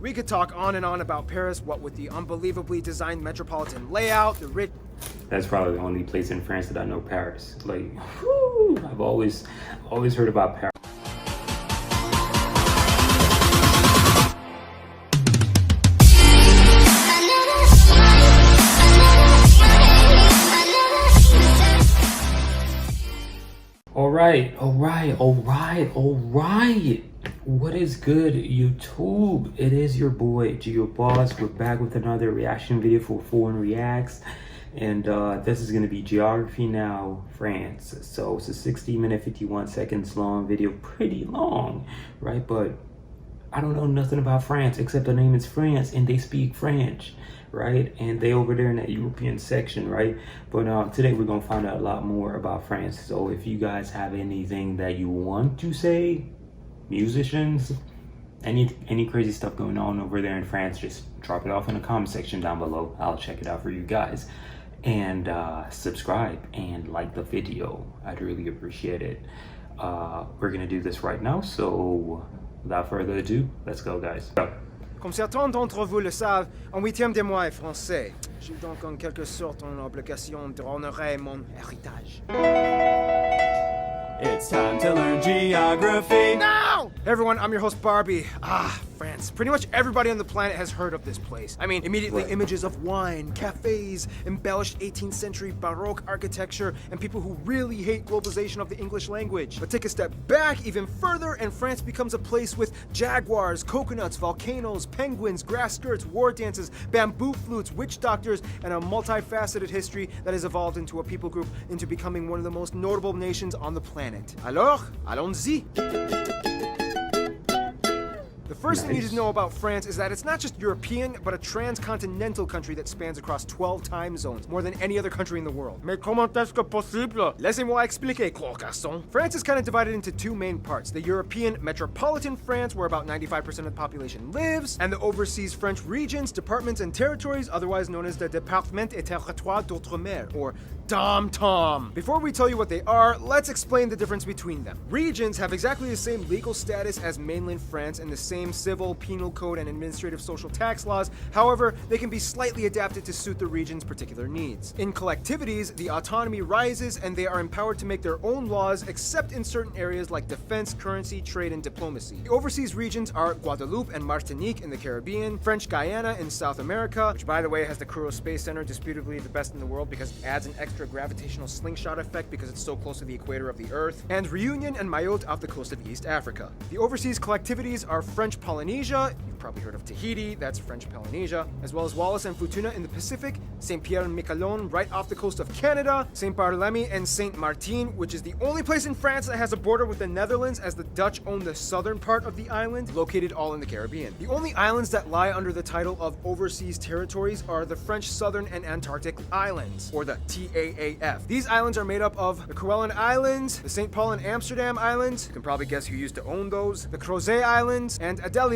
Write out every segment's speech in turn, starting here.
We could talk on and on about Paris, what with the unbelievably designed metropolitan layout, the rich... That's probably the only place in France that I know, Paris. Like, whew, I've always heard about Paris. All right. What is good, YouTube? It is your boy, Geoboss. We're back with another reaction video for Foreign Reacts. And this is going to be Geography Now, France. So it's a 60-minute, 51 seconds long video. Pretty long, right? But I don't know nothing about France except the name is France and they speak French, right? And they over there in that European section, right? But today we're gonna find out a lot more about France. So if you guys have anything that you want to say, musicians, any crazy stuff going on over there in France, just drop it off in the comment section down below. I'll check it out for you guys. And subscribe and like the video. I'd really appreciate it. We're gonna do this right now, so without further ado, let's go, guys. Go. Comme certains d'entre vous le savent, un huitième de moi est français. J'ai donc en quelque sorte une obligation d'honorer mon héritage. It's time to learn geography. No! Hey everyone, I'm your host Barbie. France. Pretty much everybody on the planet has heard of this place. I mean, immediately images of wine, cafes, embellished 18th century Baroque architecture, and people who really hate globalization of the English language. But take a step back even further, and France becomes a place with jaguars, coconuts, volcanoes, penguins, grass skirts, war dances, bamboo flutes, witch doctors, and a multifaceted history that has evolved into a people group into becoming one of the most notable nations on the planet. Alors, allons-y! The first thing you need to know about France is that it's not just European, but a transcontinental country that spans across 12 time zones, more than any other country in the world. Mais comment est-ce que possible? Laissez-moi expliquer, gros garçon. France is kind of divided into two main parts: the European metropolitan France, where about 95% of the population lives, and the overseas French regions, departments, and territories, otherwise known as the Département et Territoire d'Outre-mer, or DOM-TOM. Before we tell you what they are, let's explain the difference between them. Regions have exactly the same legal status as mainland France and the same civil, penal code, and administrative social tax laws. However, they can be slightly adapted to suit the region's particular needs. In collectivities, the autonomy rises and they are empowered to make their own laws, except in certain areas like defense, currency, trade, and diplomacy. The overseas regions are Guadeloupe and Martinique in the Caribbean, French Guyana in South America, which by the way has the Kourou Space Center, disputably the best in the world because it adds an extra gravitational slingshot effect because it's so close to the equator of the Earth, and Reunion and Mayotte off the coast of East Africa. The overseas collectivities are French Polynesia, you've probably heard of Tahiti, that's French Polynesia, as well as Wallis and Futuna in the Pacific, Saint-Pierre and Miquelon right off the coast of Canada, Saint-Barthélemy and Saint-Martin, which is the only place in France that has a border with the Netherlands, as the Dutch own the southern part of the island, located all in the Caribbean. The only islands that lie under the title of overseas territories are the French Southern and Antarctic Islands, or the TAAF. These islands are made up of the Kerguelen Islands, the St. Paul and Amsterdam Islands, you can probably guess who used to own those, the Crozet Islands, and Adélie,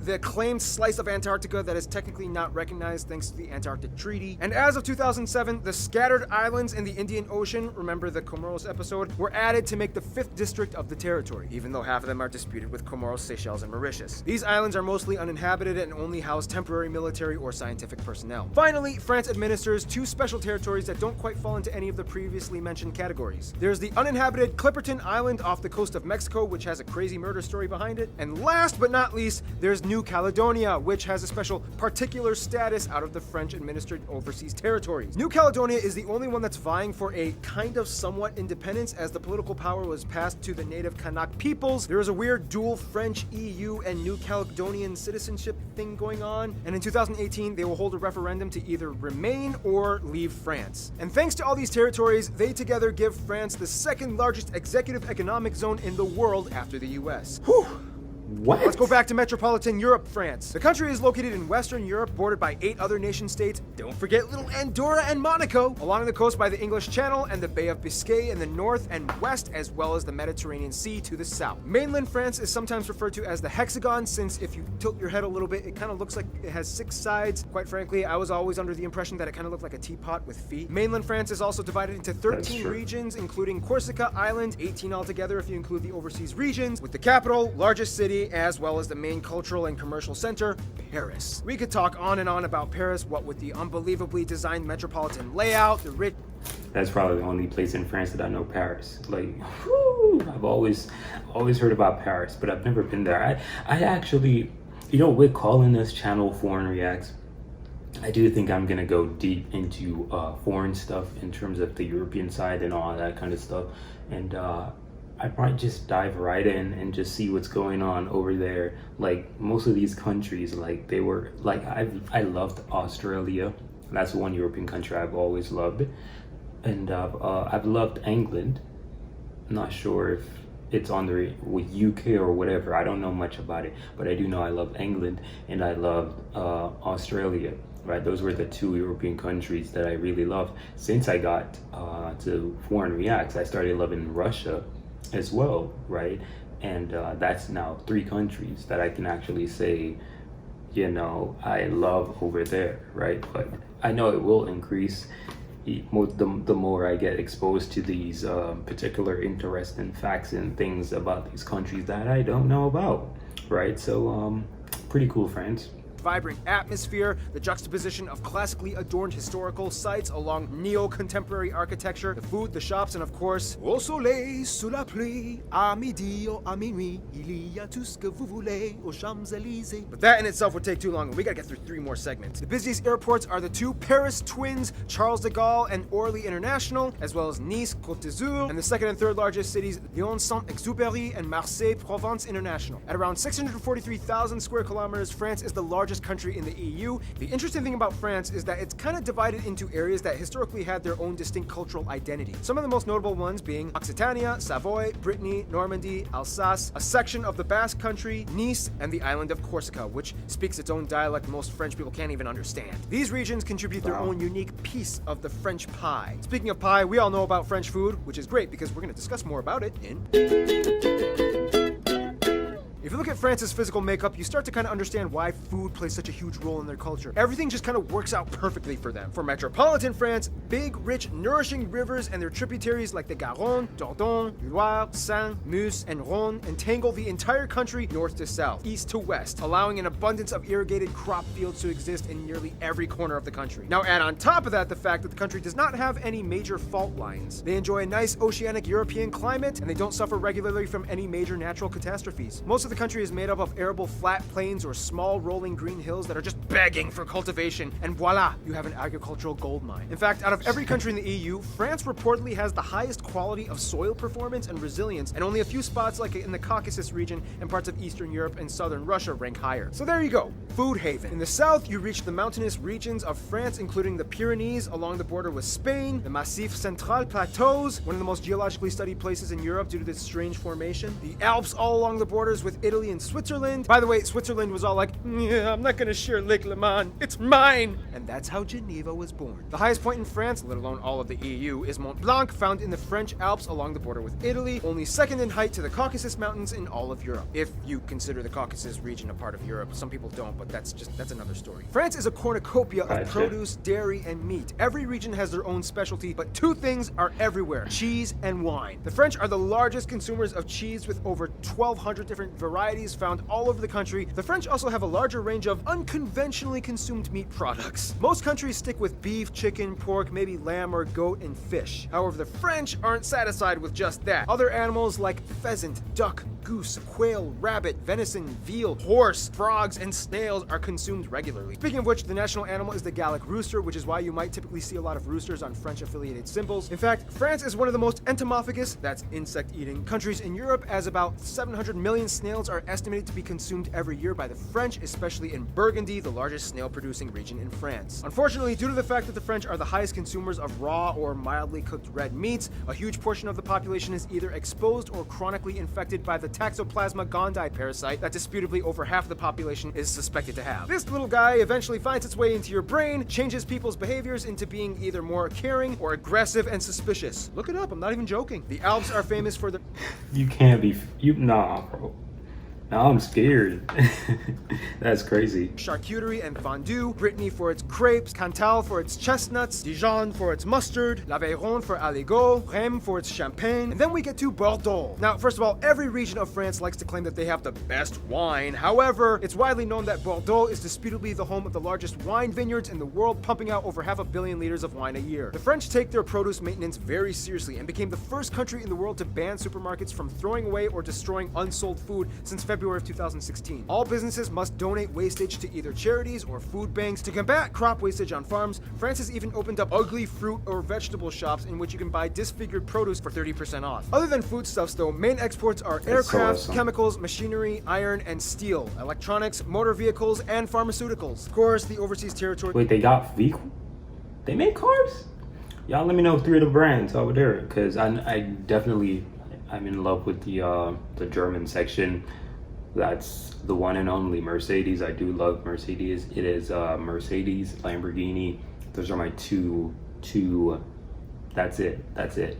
the acclaimed slice of Antarctica that is technically not recognized thanks to the Antarctic Treaty. And as of 2007, the scattered islands in the Indian Ocean, remember the Comoros episode, were added to make the 5th district of the territory, even though half of them are disputed with Comoros, Seychelles, and Mauritius. These islands are mostly uninhabited and only house temporary military or scientific personnel. Finally, France administers two special territories that don't quite fall into any of the previously mentioned categories. There's the uninhabited Clipperton Island off the coast of Mexico, which has a crazy murder story behind it. And last but not least, there's New Caledonia, which has a special particular status out of the French-administered overseas territories. New Caledonia is the only one that's vying for a kind of somewhat independence, as the political power was passed to the native Kanak peoples. There is a weird dual French EU and New Caledonian citizenship thing going on, and in 2018 they will hold a referendum to either remain or leave France. And thanks to all these territories, they together give France the second largest executive economic zone in the world after the US. Whew! What? Let's go back to metropolitan Europe, France. The country is located in Western Europe, bordered by 8 other nation states. Don't forget little Andorra and Monaco. Along the coast by the English Channel and the Bay of Biscay in the north and west, as well as the Mediterranean Sea to the south. Mainland France is sometimes referred to as the hexagon, since if you tilt your head a little bit, it kind of looks like it has 6 sides. Quite frankly, I was always under the impression that it kind of looked like a teapot with feet. Mainland France is also divided into 13 regions, including Corsica Island, 18 altogether if you include the overseas regions, with the capital, largest city, city, as well as the main cultural and commercial center, Paris. We could talk on and on about Paris, what with the unbelievably designed metropolitan layout, the rich... That's probably the only place in France that I know Paris. Like, whew, I've always heard about Paris, but I've never been there. I actually, you know, with calling this channel Foreign Reacts, I do think I'm gonna go deep into foreign stuff in terms of the European side and all that kind of stuff. And I might just dive right in and just see what's going on over there. Like most of these countries, like they were like I loved Australia. That's one European country I've always loved. And I've loved England. I'm not sure if it's on the with UK or whatever. I don't know much about it, but I do know I love England and I loved Australia. Right, those were the two European countries that I really loved. Since I got to Foreign Reacts, I started loving Russia as well, right? And that's now 3 countries that I can actually say, you know, I love over there, right? But I know it will increase the more I get exposed to these particular interesting facts and things about these countries that I don't know about, right? So pretty cool, friends. Vibrant atmosphere, the juxtaposition of classically adorned historical sites along neo-contemporary architecture, the food, the shops, and of course, au soleil, sous la pluie, à midi ou à minuit, il y a tout ce que vous voulez aux Champs-Élysées. But that in itself would take too long, and we gotta get through 3 more segments. The busiest airports are the 2 Paris twins, Charles de Gaulle and Orly International, as well as Nice, Côte d'Azur, and the 2nd and 3rd largest cities, Lyon, Saint-Exupéry, and Marseille, Provence International. At around 643,000 square kilometers, France is the largest country in the EU. The interesting thing about France is that it's kind of divided into areas that historically had their own distinct cultural identity. Some of the most notable ones being Occitania, Savoy, Brittany, Normandy, Alsace, a section of the Basque Country, Nice, and the island of Corsica, which speaks its own dialect most French people can't even understand. These regions contribute their own unique piece of the French pie. Speaking of pie, we all know about French food, which is great because we're going to discuss more about it in... If you look at France's physical makeup, you start to kind of understand why food plays such a huge role in their culture. Everything just kind of works out perfectly for them. For metropolitan France, big, rich, nourishing rivers and their tributaries like the Garonne, Dordogne, Loire, Seine, Meuse, and Rhone entangle the entire country north to south, east to west, allowing an abundance of irrigated crop fields to exist in nearly every corner of the country. Now add on top of that the fact that the country does not have any major fault lines. They enjoy a nice oceanic European climate, and they don't suffer regularly from any major natural catastrophes. Most of the country is made up of arable flat plains or small rolling green hills that are just begging for cultivation, and voila, you have an agricultural gold mine. In fact, out of every country in the EU, France reportedly has the highest quality of soil performance and resilience, and only a few spots like in the Caucasus region and parts of Eastern Europe and Southern Russia rank higher. So there you go, food haven. In the south, you reach the mountainous regions of France, including the Pyrenees along the border with Spain, the Massif Central Plateaus, one of the most geologically studied places in Europe due to this strange formation, the Alps all along the borders with Italy and Switzerland. By the way, Switzerland was all like, yeah, I'm not gonna share Lake Leman, it's mine! And that's how Geneva was born. The highest point in France, let alone all of the EU, is Mont Blanc, found in the French Alps along the border with Italy, only second in height to the Caucasus Mountains in all of Europe. If you consider the Caucasus region a part of Europe, some people don't, but that's another story. France is a cornucopia of produce, dairy, and meat. Every region has their own specialty, but 2 things are everywhere: cheese and wine. The French are the largest consumers of cheese with over 1,200 different varieties found all over the country. The French also have a larger range of unconventionally consumed meat products. Most countries stick with beef, chicken, pork, maybe lamb or goat, and fish. However, the French aren't satisfied with just that. Other animals like pheasant, duck, goose, quail, rabbit, venison, veal, horse, frogs, and snails are consumed regularly. Speaking of which, the national animal is the Gallic rooster, which is why you might typically see a lot of roosters on French-affiliated symbols. In fact, France is one of the most entomophagous, that's insect-eating, countries in Europe, as about 700 million snails are estimated to be consumed every year by the French, especially in Burgundy, the largest snail-producing region in France. Unfortunately, due to the fact that the French are the highest consumers of raw or mildly cooked red meats, a huge portion of the population is either exposed or chronically infected by the Toxoplasma gondii parasite that disputably over half the population is suspected to have. This little guy eventually finds its way into your brain, changes people's behaviors into being either more caring or aggressive and suspicious. Look it up, I'm not even joking. The Alps are famous for the... You can't be... Nah, bro. Now I'm scared. That's crazy. Charcuterie and fondue, Brittany for its crepes, Cantal for its chestnuts, Dijon for its mustard, l'Aveyron for aligot, Rheims for its champagne, and then we get to Bordeaux. Now, first of all, every region of France likes to claim that they have the best wine. However, it's widely known that Bordeaux is disputably the home of the largest wine vineyards in the world, pumping out over 500 million liters of wine a year. The French take their produce maintenance very seriously and became the first country in the world to ban supermarkets from throwing away or destroying unsold food since February of 2016. All businesses must donate wastage to either charities or food banks. To combat crop wastage on farms, France has even opened up ugly fruit or vegetable shops in which you can buy disfigured produce for 30% off. Other than foodstuffs though, main exports are aircraft, awesome. chemicals, machinery, iron, and steel, electronics, motor vehicles, and pharmaceuticals. Of course, the overseas territory... Wait, they got vehicle? They make cars? Y'all let me know 3 of the brands over there, because I definitely, I'm in love with the German section. That's the one and only Mercedes. I do love Mercedes. It is Mercedes, Lamborghini. Those are my two. That's it.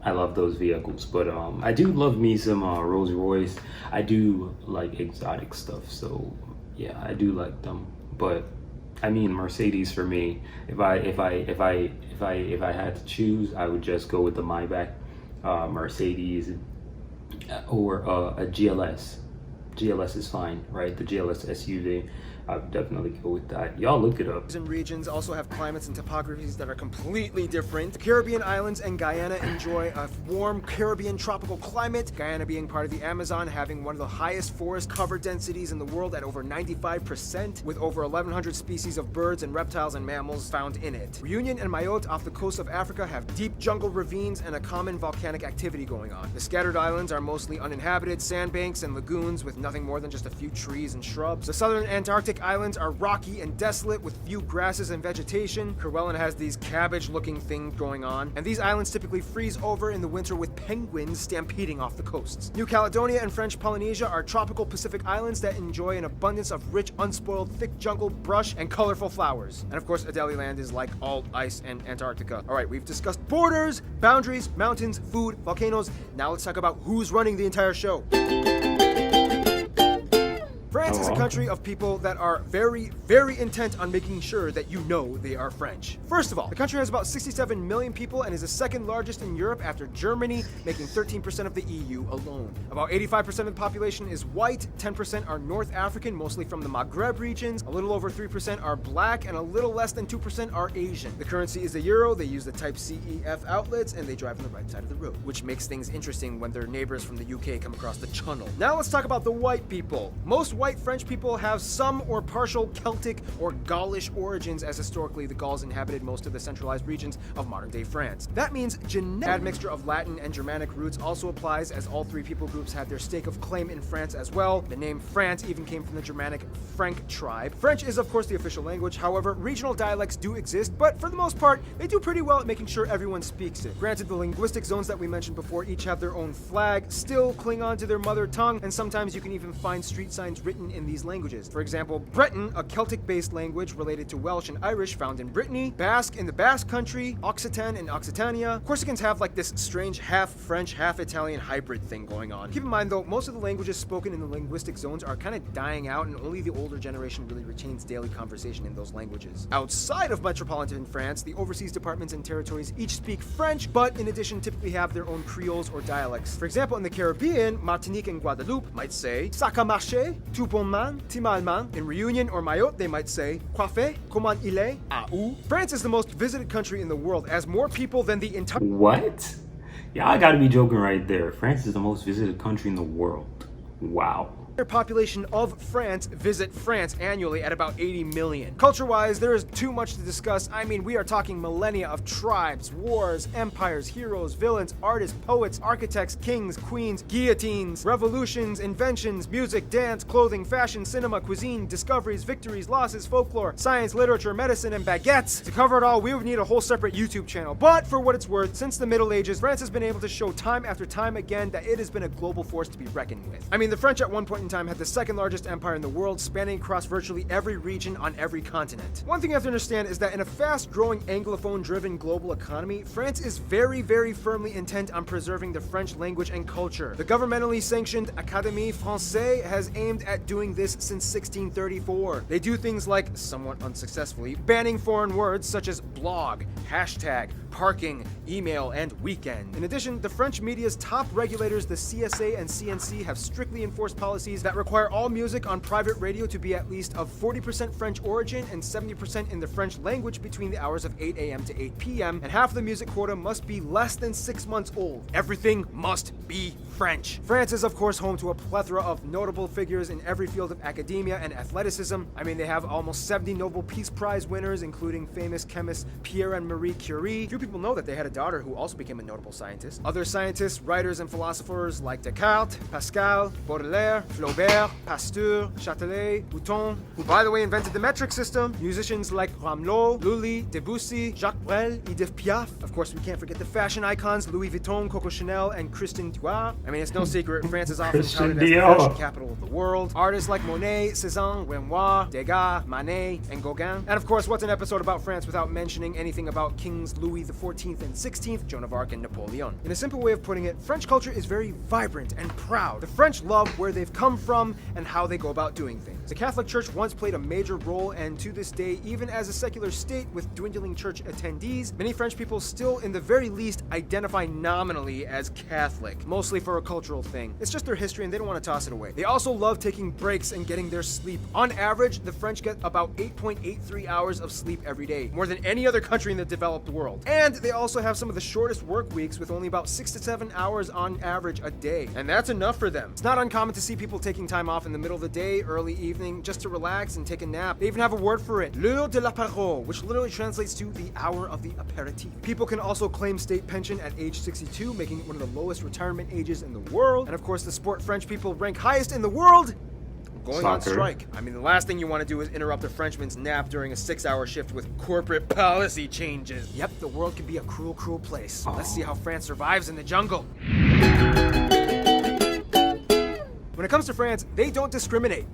I love those vehicles, but I do love me some Rolls Royce. I do like exotic stuff, so yeah, I do like them. But I mean, Mercedes for me. If I had to choose, I would just go with the Maybach, Mercedes, or a GLS. GLS is fine, right? The GLS SUV. I would definitely go with that. Y'all look it up. And regions also have climates and topographies that are completely different. The Caribbean islands and Guyana enjoy a warm Caribbean tropical climate. Guyana being part of the Amazon, having one of the highest forest cover densities in the world at over 95%, with over 1,100 species of birds and reptiles and mammals found in it. Reunion and Mayotte off the coast of Africa have deep jungle ravines and a common volcanic activity going on. The scattered islands are mostly uninhabited sandbanks and lagoons with nothing more than just a few trees and shrubs. The southern Antarctic islands are rocky and desolate with few grasses and vegetation. Kerguelen has these cabbage-looking things going on, and these islands typically freeze over in the winter with penguins stampeding off the coasts. New Caledonia and French Polynesia are tropical Pacific islands that enjoy an abundance of rich, unspoiled, thick jungle, brush, and colorful flowers. And of course, Adelie Land is like all ice and Antarctica. All right, we've discussed borders, boundaries, mountains, food, volcanoes. Now let's talk about who's running the entire show. France is a country of people that are very, very intent on making sure that you know they are French. First of all, the country has about 67 million people and is the second largest in Europe after Germany, making 13% of the EU alone. About 85% of the population is white, 10% are North African, mostly from the Maghreb regions, a little over 3% are black, and a little less than 2% are Asian. The currency is the euro, they use the type CEF outlets, and they drive on the right side of the road, which makes things interesting when their neighbors from the UK come across the channel. Now let's talk about the white people. Most white French people have some or partial Celtic or Gaulish origins, as historically the Gauls inhabited most of the centralized regions of modern-day France. That means genetic admixture of Latin and Germanic roots also applies, as all three people groups had their stake of claim in France as well. The name France even came from the Germanic Frank tribe. French is of course the official language, however, regional dialects do exist, but for the most part, they do pretty well at making sure everyone speaks it. Granted, the linguistic zones that we mentioned before each have their own flag, still cling on to their mother tongue, and sometimes you can even find street signs written in these languages. For example, Breton, a Celtic-based language related to Welsh and Irish found in Brittany, Basque in the Basque Country, Occitan in Occitania. Corsicans have like this strange half French, half Italian hybrid thing going on. Keep in mind though, most of the languages spoken in the linguistic zones are kind of dying out, and only the older generation really retains daily conversation in those languages. Outside of metropolitan France, the overseas departments and territories each speak French, but in addition typically have their own creoles or dialects. For example, in the Caribbean, Martinique and Guadeloupe might say "Ça a marché, tout bon man, Timalman." In Reunion or Mayotte, they might say "Coiffé, comment il est, à où?" France is the most visited country in the world, as more people than the entire... What? Yeah, I gotta be joking right there. France is the most visited country in the world. Wow. The population of France visit France annually at about 80 million. Culture-wise, there is too much to discuss. I mean, we are talking millennia of tribes, wars, empires, heroes, villains, artists, poets, architects, kings, queens, guillotines, revolutions, inventions, music, dance, clothing, fashion, cinema, cuisine, discoveries, victories, losses, folklore, science, literature, medicine, and baguettes. To cover it all, we would need a whole separate YouTube channel. But for what it's worth, since the Middle Ages, France has been able to show time after time again that it has been a global force to be reckoned with. I mean, the French at one point in in time had the second largest empire in the world, spanning across virtually every region on every continent. One thing you have to understand is that in a fast-growing Anglophone-driven global economy, France is very, very firmly intent on preserving the French language and culture. The governmentally sanctioned Académie Française has aimed at doing this since 1634. They do things like, somewhat unsuccessfully, banning foreign words such as blog, hashtag, parking, email, and weekend. In addition, the French media's top regulators, the CSA and CNC, have strictly enforced policies that require all music on private radio to be at least of 40% French origin and 70% in the French language between the hours of 8 a.m. to 8 p.m., and half of the music quota must be less than 6 months old. Everything must be French. France is, of course, home to a plethora of notable figures in every field of academia and athleticism. I mean, they have almost 70 Nobel Peace Prize winners, including famous chemists Pierre and Marie Curie. Few people know that they had a daughter who also became a notable scientist. Other scientists, writers, and philosophers like Descartes, Pascal, Baudelaire, Flaubert, Pasteur, Châtelet, Bouton, who by the way invented the metric system. Musicians like Rameau, Lully, Debussy, Jacques Brel, Edith Piaf. Of course, we can't forget the fashion icons Louis Vuitton, Coco Chanel, and Christian Dior. I mean, it's no secret, France is often touted as the fashion capital of the world. Artists like Monet, Cézanne, Renoir, Degas, Manet, and Gauguin. And of course, what's an episode about France without mentioning anything about Kings Louis XIV and XVI, Joan of Arc, and Napoleon? In a simple way of putting it, French culture is very vibrant and proud. The French love where they've come from and how they go about doing things. The Catholic Church once played a major role, and to this day, even as a secular state with dwindling church attendees, many French people still, in the very least, identify nominally as Catholic, mostly for a cultural thing. It's just their history and they don't want to toss it away. They also love taking breaks and getting their sleep. On average, the French get about 8.83 hours of sleep every day, more than any other country in the developed world. And they also have some of the shortest work weeks with only about 6 to 7 hours on average a day. And that's enough for them. It's not uncommon to see people taking time off in the middle of the day, early evening, just to relax and take a nap. They even have a word for it, l'heure de l'apéro, which literally translates to the hour of the aperitif. People can also claim state pension at age 62, making it one of the lowest retirement ages in the world. And of course, the sport French people rank highest in the world, going on strike. I mean, the last thing you want to do is interrupt a Frenchman's nap during a 6-hour shift with corporate policy changes. Yep, the world can be a cruel, cruel place. Let's see how France survives in the jungle. When it comes to France, they don't discriminate.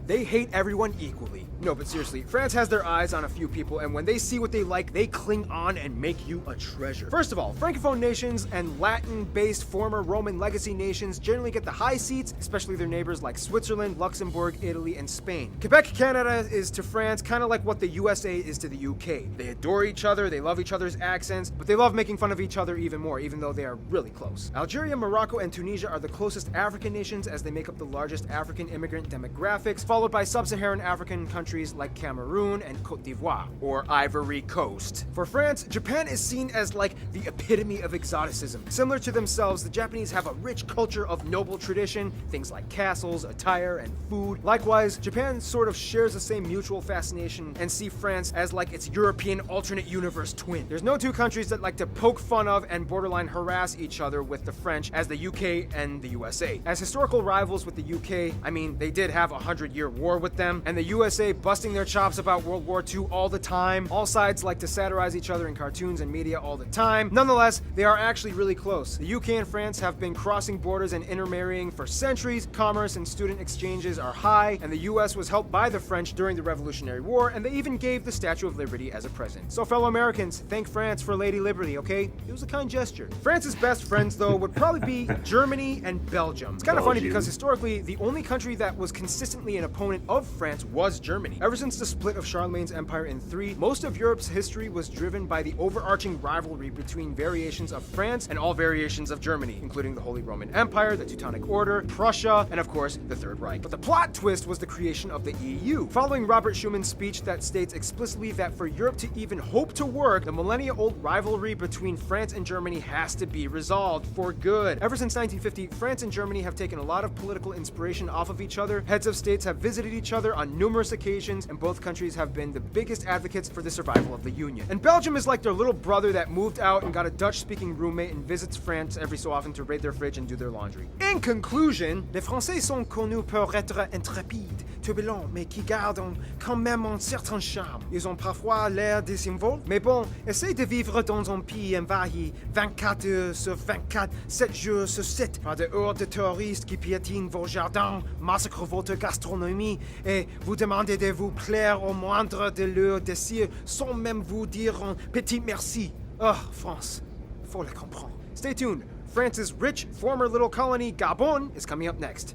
They hate everyone equally. No, but seriously, France has their eyes on a few people, and when they see what they like, they cling on and make you a treasure. First of all, Francophone nations and Latin-based former Roman legacy nations generally get the high seats, especially their neighbors like Switzerland, Luxembourg, Italy, and Spain. Quebec, Canada is to France kind of like what the USA is to the UK. They adore each other, they love each other's accents, but they love making fun of each other even more, even though they are really close. Algeria, Morocco, and Tunisia are the closest African nations as they make up the largest African immigrant demographics, followed by sub-Saharan African countries like Cameroon and Côte d'Ivoire, or Ivory Coast. For France, Japan is seen as like the epitome of exoticism. Similar to themselves, the Japanese have a rich culture of noble tradition, things like castles, attire, and food. Likewise, Japan sort of shares the same mutual fascination and see France as like its European alternate universe twin. There's no two countries that like to poke fun of and borderline harass each other with the French as the UK and the USA. As historical rivals with the UK, I mean, they did have a 100-year war with them, and the USA busting their chops about World War II all the time. All sides like to satirize each other in cartoons and media all the time. Nonetheless, they are actually really close. The UK and France have been crossing borders and intermarrying for centuries. Commerce and student exchanges are high, and the US was helped by the French during the Revolutionary War, and they even gave the Statue of Liberty as a present. So fellow Americans, thank France for Lady Liberty, okay? It was a kind gesture. France's best friends, though, would probably be Germany and Belgium. It's kind of funny because historically, the only country that was consistently an opponent of France was Germany. Ever since the split of Charlemagne's empire in 3, most of Europe's history was driven by the overarching rivalry between variations of France and all variations of Germany, including the Holy Roman Empire, the Teutonic Order, Prussia, and of course, the Third Reich. But the plot twist was the creation of the EU. Following Robert Schumann's speech that states explicitly that for Europe to even hope to work, the millennia-old rivalry between France and Germany has to be resolved for good. Ever since 1950, France and Germany have taken a lot of political inspiration off of each other. Heads of states have visited each other on numerous occasions, and both countries have been the biggest advocates for the survival of the Union. And Belgium is like their little brother that moved out and got a Dutch-speaking roommate and visits France every so often to raid their fridge and do their laundry. In conclusion, les Français sont connus pour être intrépides, turbulents, mais qui gardent quand même un certain charme. Ils ont parfois l'air désinvolts, mais bon, essayez de vivre dans un pays envahi 24 heures sur 24, 7 jours sur 7, par des hordes de touristes qui piétinent vos jardins, massacrent votre gastronomie, et vous demandez de vous plaire au moindre de leurs désirs, sans même vous dire un petit merci. Oh, France, faut le comprendre. Stay tuned. France's rich former little colony, Gabon, is coming up next.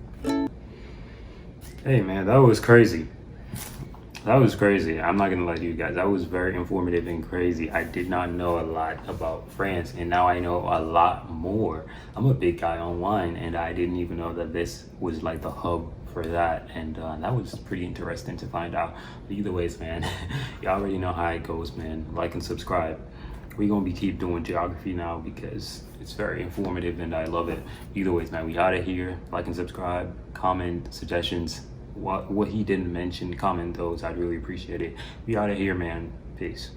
Hey man, that was crazy. That was crazy. I'm not gonna lie to you guys. That was very informative and crazy. I did not know a lot about France, and now I know a lot more. I'm a big guy online, and I didn't even know that this was like the hub for that, and that was pretty interesting to find out. But either ways, man, you already know how it goes, man. Like and subscribe. We're gonna be keep doing geography now because it's very informative and I love it. Either ways, man, we out of here. Like and subscribe, comment, suggestions. What he didn't mention, comment those. I'd really appreciate it. We out of here, man. Peace.